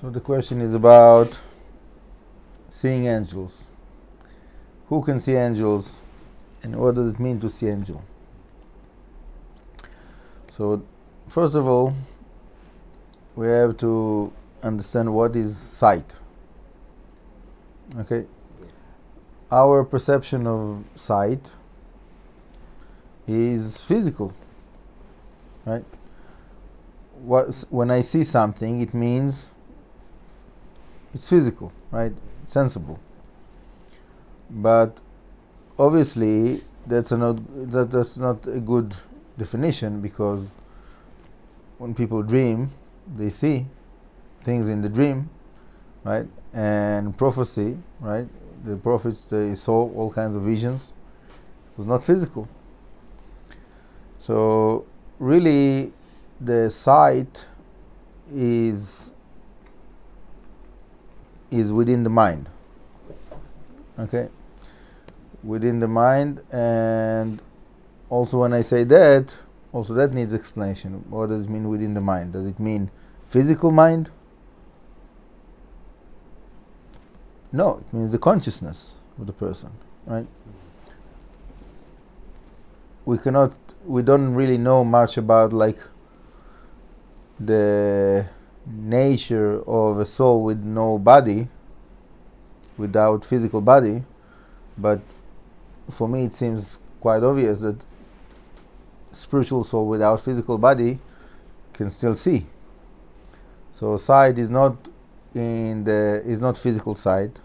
So the question is about seeing angels. Who can see angels, and what does it mean to see angel? So first of all, we have to understand what is sight. Okay? Our perception of sight is physical, right? When I see something, it means it's physical, right? Sensible. But obviously, that's not a good definition, because when people dream, they see things in the dream, right? And prophecy, right? The prophets, they saw all kinds of visions. It was not physical. So really, the sight is within the mind. Okay? Within the mind, and also when I say that, also that needs explanation. What does it mean within the mind? Does it mean physical mind? No, it means the consciousness of the person, right? We don't really know much about like the nature of a soul with no body, without physical body, but for me it seems quite obvious that spiritual soul without physical body can still see. So sight is not physical sight,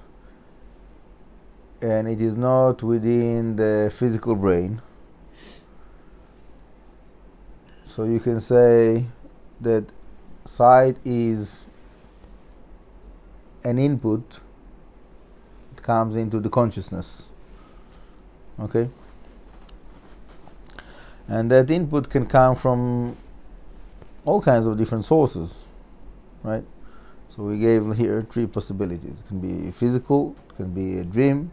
and it is not within the physical brain. So you can say that sight is an input. It comes into the consciousness. Okay? And that input can come from all kinds of different sources, right? So we gave here 3 possibilities. It can be physical, it can be a dream,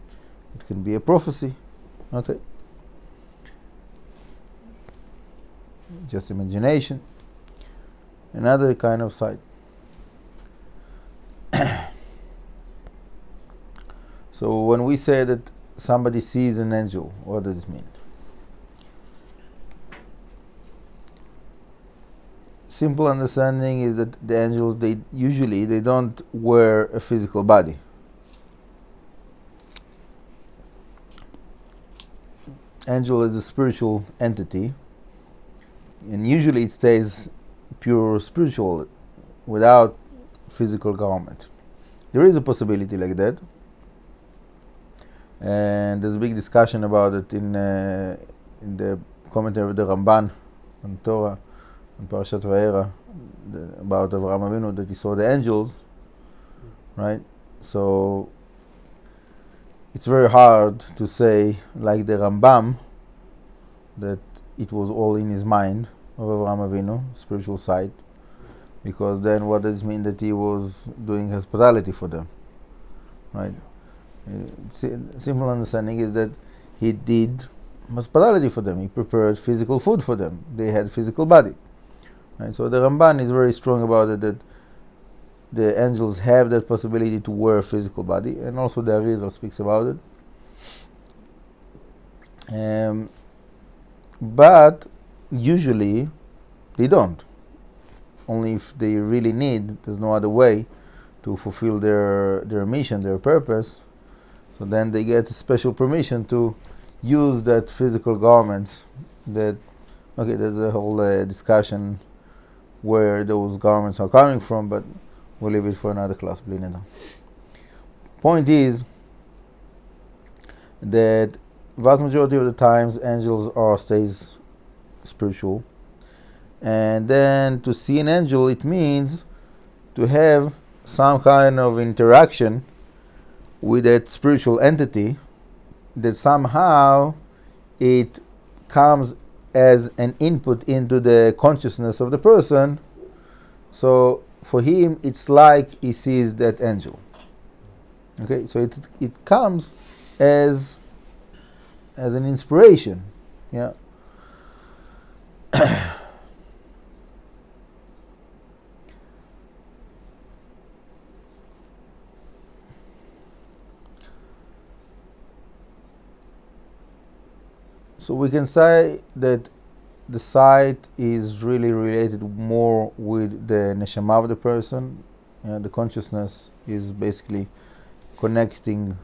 it can be a prophecy. Okay? Just imagination. Another kind of sight. So when we say that somebody sees an angel, what does it mean? Simple understanding is that the angels, they don't wear a physical body. Angel is a spiritual entity, and usually it stays pure spiritual without physical garment. There is a possibility like that, and there's a big discussion about it in the commentary of the Ramban on Torah, on Parashat Vayera, about Avraham Avinu, that he saw the angels, right? So it's very hard to say, like the Rambam, that it was all in his mind of Avraham Avinu, spiritual sight, because then what does it mean that he was doing hospitality for them, right? Simple understanding is that he did hospitality for them. He prepared physical food for them. They had physical body, right? So the Ramban is very strong about it, that the angels have that possibility to wear a physical body, and also the Arizal speaks about it. But usually they don't. Only if they really need, there's no other way to fulfill their mission, their purpose. So then they get a special permission to use that physical garment. There's a whole discussion where those garments are coming from, but we'll leave it for another class. Point is that vast majority of the times angels stays spiritual, and then to see an angel, it means to have some kind of interaction with that spiritual entity, that somehow it comes as an input into the consciousness of the person. So for him, it's like he sees that angel. Okay, so it comes as an inspiration. Yeah. So we can say that the sight is really related more with the neshama of the person. The consciousness is basically connecting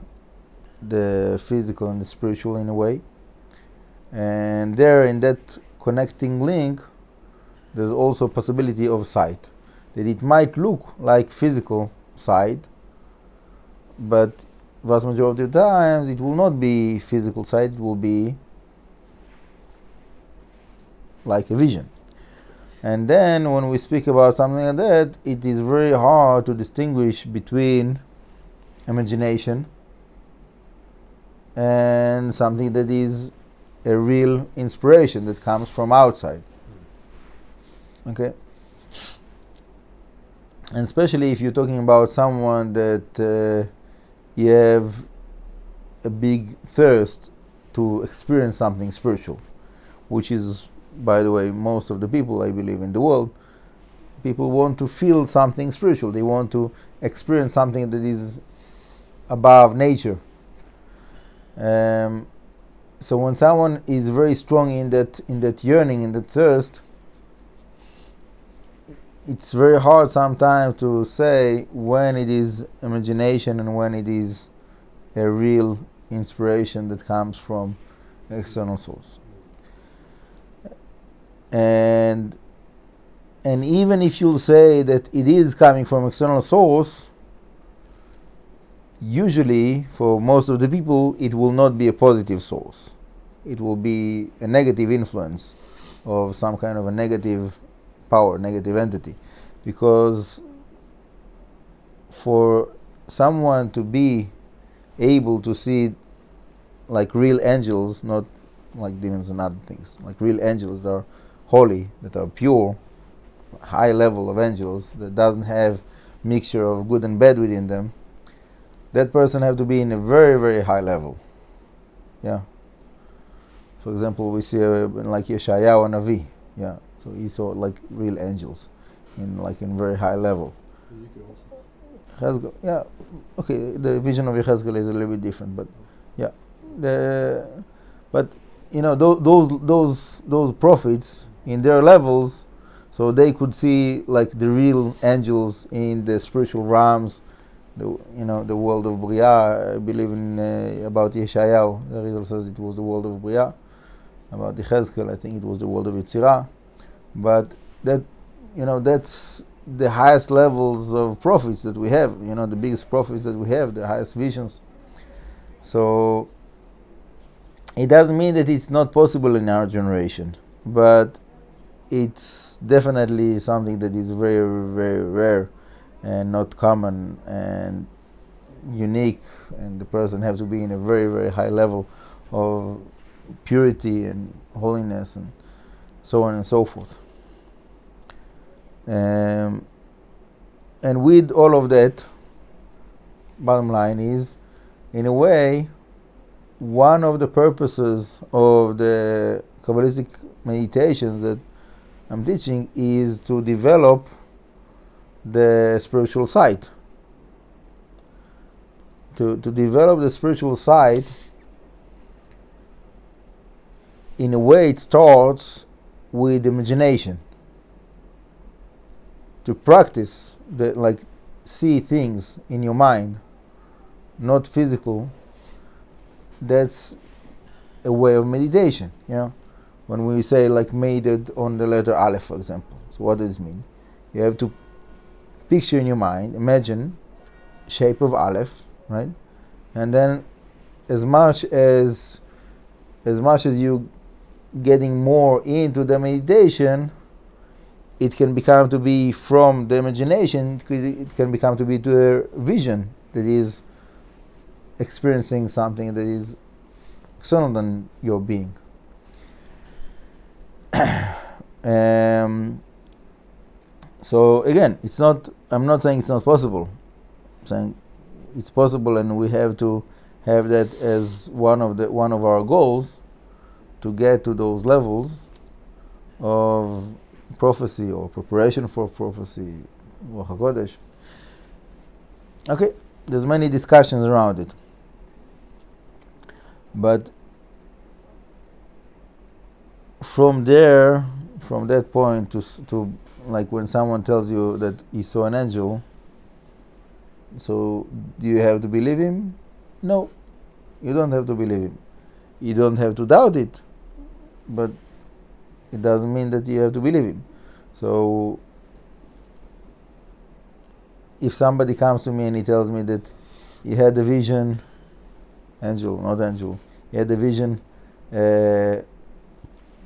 the physical and the spiritual in a way. And there, in that connecting link, there's also a possibility of sight. That it might look like physical sight, but vast majority of the times it will not be physical sight, it will be like a vision. And then when we speak about something like that, it is very hard to distinguish between imagination and something that is a real inspiration that comes from outside. Okay? And especially if you're talking about someone that you have a big thirst to experience something spiritual, which is, by the way, most of the people, I believe, in the world, people want to feel something spiritual. They want to experience something that is above nature. So when someone is very strong in that yearning, in that thirst, it's very hard sometimes to say when it is imagination and when it is a real inspiration that comes from external source. And even if you'll say that it is coming from external source, usually for most of the people it will not be a positive source. It will be a negative influence of some kind of a negative power, negative entity. Because for someone to be able to see like real angels, not like demons and other things, like real angels that are holy, that are pure, high level of angels, that doesn't have mixture of good and bad within them, that person have to be in a very, very high level. Yeah. For example, we see like Yeshayahu Navi. Yeah. So he saw like real angels in very high level. Cheskel, yeah. Okay, the vision of Cheskel is a little bit different, but yeah. But you know, those prophets in their levels, so they could see like the real angels in the spiritual realms, the world of Bria. I believe in about Yeshayahu, the Rizal says it was the world of Bria. About Cheskel, I think it was the world of Yetzirah. But that's the highest levels of prophets that we have. The biggest prophets that we have, the highest visions. So it doesn't mean that it's not possible in our generation, but it's definitely something that is very, very rare and not common and unique, and the person has to be in a very, very high level of purity and holiness and so on and so forth. And with all of that, bottom line is, in a way, one of the purposes of the Kabbalistic meditations that I'm teaching is to develop the spiritual sight. To develop the spiritual sight, in a way, it starts with imagination. To practice see things in your mind, not physical, that's a way of meditation. When we say meditate on the letter Aleph, for example. So what does it mean? You have to picture in your mind, imagine shape of Aleph, right? And then as much as you getting more into the meditation, it can become to be from the imagination, it can become to be to a vision that is experiencing something that is external than your being. So again, I'm not saying it's not possible. I'm saying it's possible, and we have to have that as one of our goals, to get to those levels of prophecy or preparation for prophecy, Ruach HaKodesh. Okay, there's many discussions around it. But from there, from that point to like when someone tells you that he saw an angel, so do you have to believe him? No, you don't have to believe him. You don't have to doubt it, but it doesn't mean that you have to believe him. So if somebody comes to me and he tells me that he had a vision, angel, not angel, he had a vision,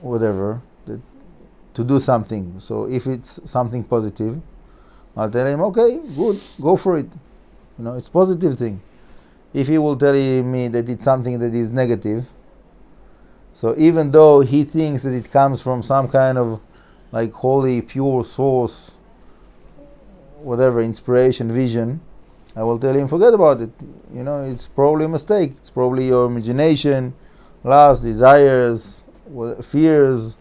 whatever, that to do something. So if it's something positive, I'll tell him, okay, good, go for it. It's a positive thing. If he will tell me that it's something that is negative, so even though he thinks that it comes from some kind of like holy, pure source, whatever, inspiration, vision, I will tell him, forget about it. It's probably a mistake. It's probably your imagination, lust, desires, fears,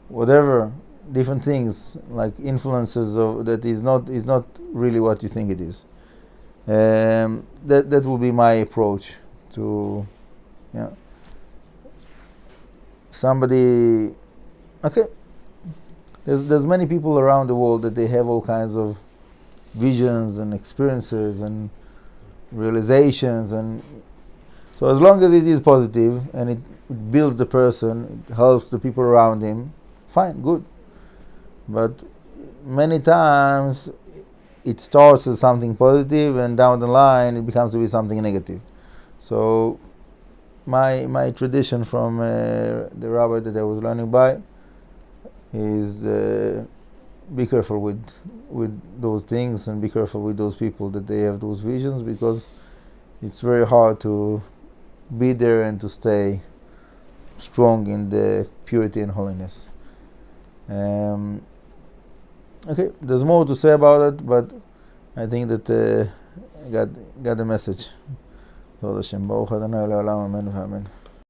whatever, different things, like influences that is not really what you think it is. That will be my approach to, somebody. Okay, there's many people around the world that they have all kinds of visions and experiences and realizations, and so as long as it is positive and it builds the person, it helps the people around him, fine, good. But many times it starts as something positive and down the line it becomes to be something negative. So my tradition from the rabbi that I was learning by is be careful with those things, and be careful with those people that they have those visions, because it's very hard to be there and to stay strong in the purity and holiness. Okay, there's more to say about it, but I think that I got the message. Hashem, Baruch Adonai Le'olam, Amen v'Amen.